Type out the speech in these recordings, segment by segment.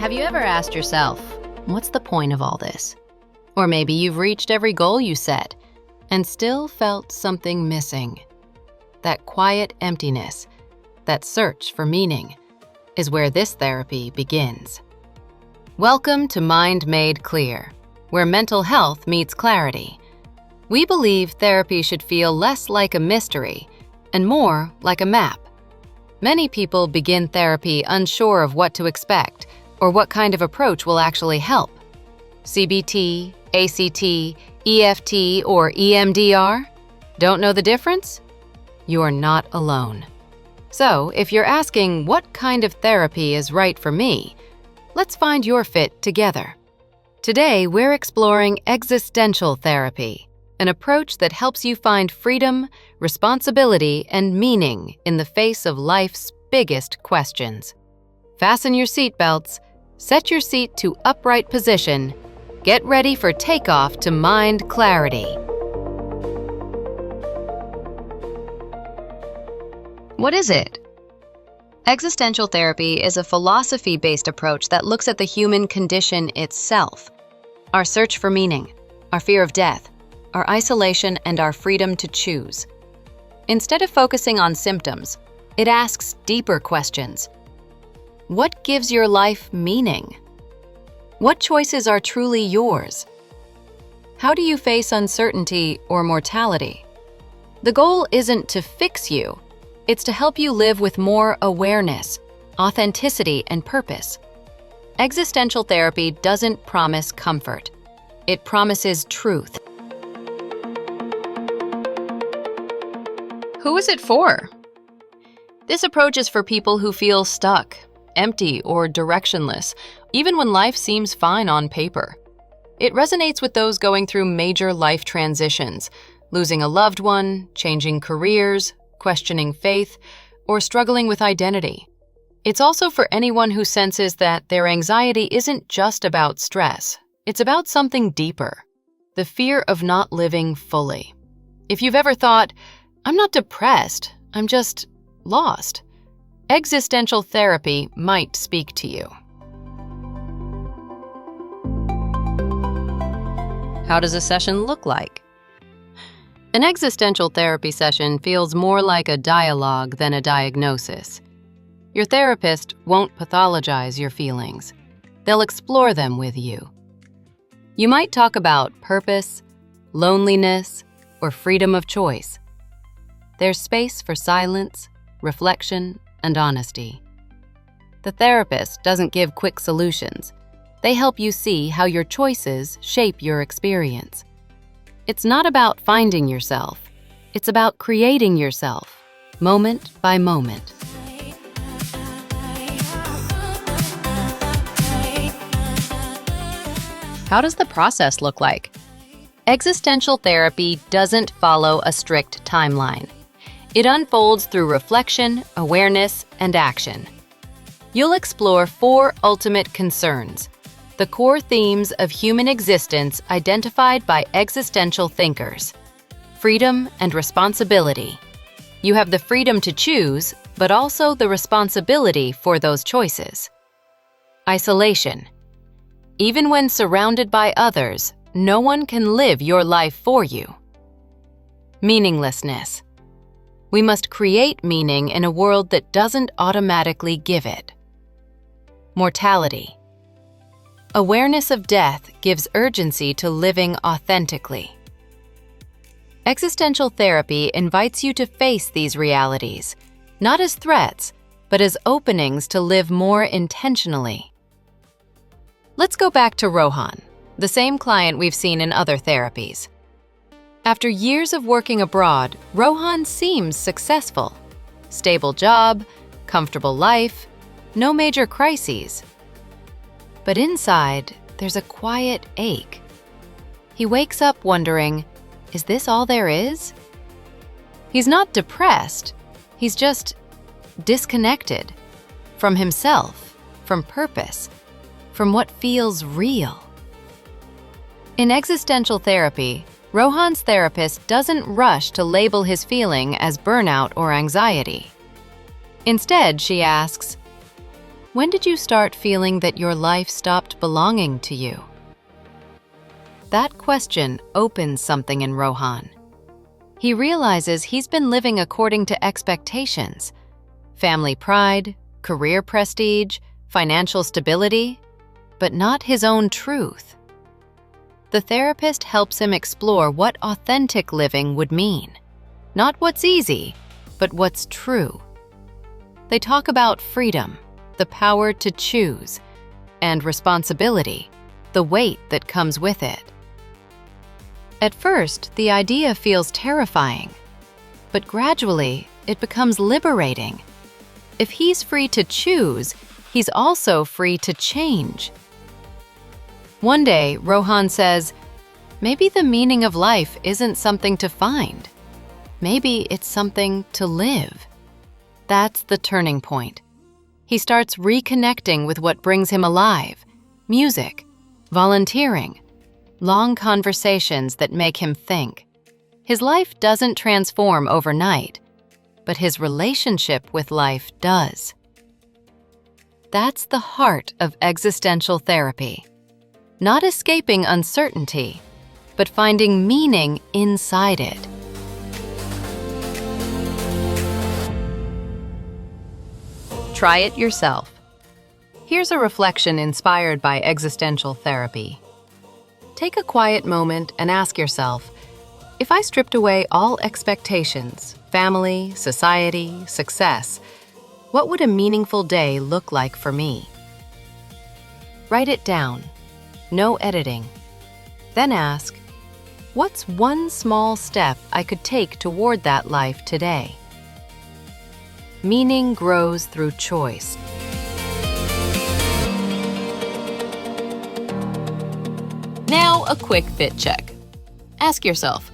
Have you ever asked yourself, what's the point of all this? Or maybe you've reached every goal you set and still felt something missing. That quiet emptiness, that search for meaning, is where this therapy begins. Welcome to Mind Made Clear, where mental health meets clarity. We believe therapy should feel less like a mystery and more like a map. Many people begin therapy unsure of what to expect or what kind of approach will actually help. CBT, ACT, EFT, or EMDR? Don't know the difference? You are not alone. So, if you're asking what kind of therapy is right for me, let's find your fit together. Today, we're exploring existential therapy, an approach that helps you find freedom, responsibility, and meaning in the face of life's biggest questions. Fasten your seatbelts, set your seat to upright position, get ready for takeoff to mind clarity. What is it? Existential therapy is a philosophy-based approach that looks at the human condition itself, our search for meaning, our fear of death, our isolation, and our freedom to choose. Instead of focusing on symptoms, it asks deeper questions. What gives your life meaning? What choices are truly yours? How do you face uncertainty or mortality? The goal isn't to fix you, it's to help you live with more awareness, authenticity, and purpose. Existential therapy doesn't promise comfort. It promises truth. Who is it for? This approach is for people who feel stuck, empty, or directionless, even when life seems fine on paper. It resonates with those going through major life transitions, losing a loved one, changing careers, questioning faith, or struggling with identity. It's also for anyone who senses that their anxiety isn't just about stress. It's about something deeper, the fear of not living fully. If you've ever thought, I'm not depressed, I'm just lost, existential therapy might speak to you. How does a session look like? An existential therapy session feels more like a dialogue than a diagnosis. Your therapist won't pathologize your feelings. They'll explore them with you. You might talk about purpose, loneliness, or freedom of choice. There's space for silence, reflection, and honesty. The therapist doesn't give quick solutions. They help you see how your choices shape your experience. It's not about finding yourself. It's about creating yourself, moment by moment. How does the process look like? Existential therapy doesn't follow a strict timeline. It unfolds through reflection, awareness, and action. You'll explore 4 ultimate concerns, the core themes of human existence identified by existential thinkers: freedom and responsibility. You have the freedom to choose, but also the responsibility for those choices. Isolation. Even when surrounded by others, no one can live your life for you. Meaninglessness. We must create meaning in a world that doesn't automatically give it. Mortality. Awareness of death gives urgency to living authentically. Existential therapy invites you to face these realities, not as threats, but as openings to live more intentionally. Let's go back to Rohan, the same client we've seen in other therapies. After years of working abroad, Rohan seems successful. Stable job, comfortable life, no major crises. But inside, there's a quiet ache. He wakes up wondering, is this all there is? He's not depressed, he's just disconnected from himself, from purpose, from what feels real. In existential therapy, Rohan's therapist doesn't rush to label his feeling as burnout or anxiety. Instead, she asks, When did you start feeling that your life stopped belonging to you? That question opens something in Rohan. He realizes he's been living according to expectations: family pride, career prestige, financial stability, but not his own truth. The therapist helps him explore what authentic living would mean. Not what's easy, but what's true. They talk about freedom, the power to choose, and responsibility, the weight that comes with it. At first, the idea feels terrifying, but gradually it becomes liberating. If he's free to choose, he's also free to change. One day, Rohan says, maybe the meaning of life isn't something to find. Maybe it's something to live. That's the turning point. He starts reconnecting with what brings him alive: music, volunteering, long conversations that make him think. His life doesn't transform overnight, but his relationship with life does. That's the heart of existential therapy. Not escaping uncertainty, but finding meaning inside it. Try it yourself. Here's a reflection inspired by existential therapy. Take a quiet moment and ask yourself, if I stripped away all expectations, family, society, success, what would a meaningful day look like for me? Write it down. No editing. Then ask, what's one small step I could take toward that life today? Meaning grows through choice. Now, a quick fit check. Ask yourself,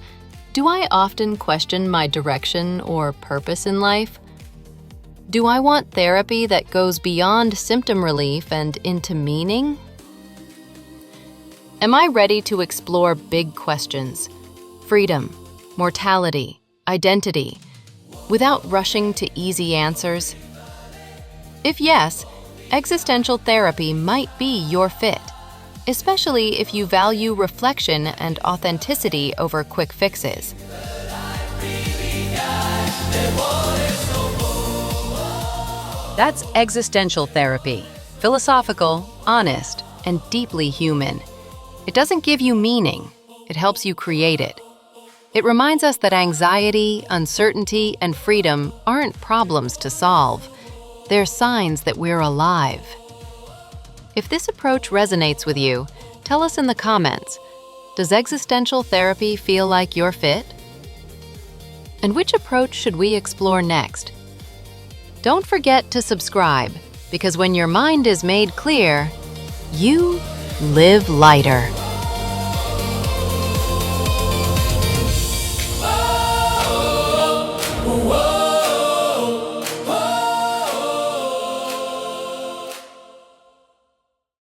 do I often question my direction or purpose in life? Do I want therapy that goes beyond symptom relief and into meaning? Am I ready to explore big questions, freedom, mortality, identity, without rushing to easy answers? If yes, existential therapy might be your fit, especially if you value reflection and authenticity over quick fixes. That's existential therapy, philosophical, honest, and deeply human. It doesn't give you meaning, it helps you create it. It reminds us that anxiety, uncertainty, and freedom aren't problems to solve. They're signs that we're alive. If this approach resonates with you, tell us in the comments, does existential therapy feel like your fit? And which approach should we explore next? Don't forget to subscribe, because when your mind is made clear, you live lighter.